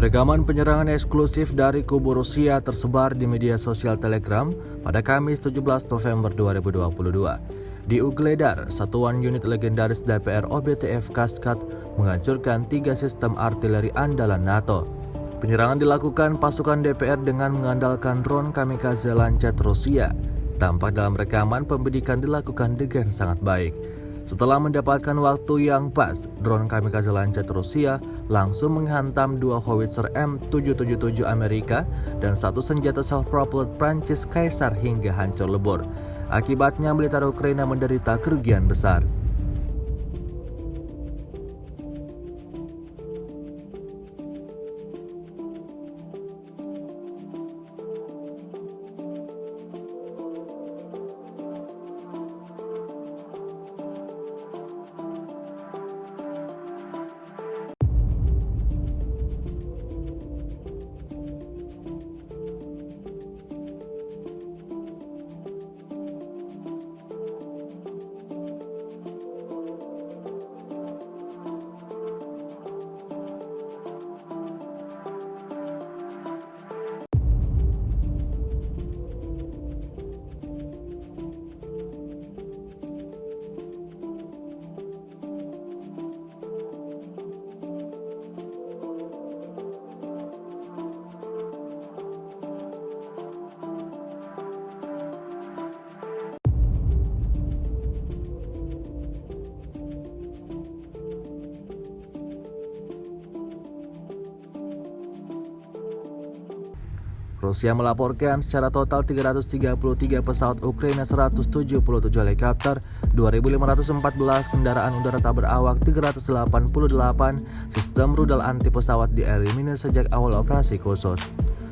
Rekaman penyerangan eksklusif dari kubu Rusia tersebar di media sosial Telegram pada Kamis 17 November 2022. Di Ugledar, satuan unit legendaris DPR OBTF Kaskad menghancurkan 3 sistem artileri andalan NATO. Penyerangan dilakukan pasukan DPR dengan mengandalkan drone kamikaze Lancet Rusia. Tampak dalam rekaman pembidikan dilakukan dengan sangat baik. Setelah mendapatkan waktu yang pas, drone kamikaze Lancet Rusia langsung menghantam 2 howitzer M777 Amerika dan 1 senjata self-propelled Prancis Kaisar hingga hancur lebur. Akibatnya militer Ukraina menderita kerugian besar. Rusia melaporkan secara total 333 pesawat Ukraina, 177 helikopter, 2.514 kendaraan udara tak berawak, 388 sistem rudal anti pesawat dieliminir sejak awal operasi khusus.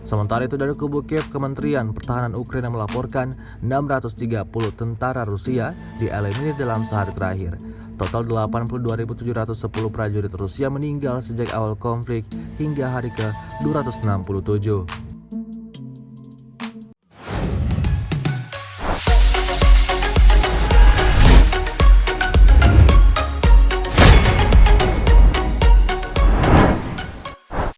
Sementara itu dari kubu Kiev, Kementerian Pertahanan Ukraina melaporkan 630 tentara Rusia dieliminir dalam sehari terakhir. Total 82.710 prajurit Rusia meninggal sejak awal konflik hingga hari ke-267.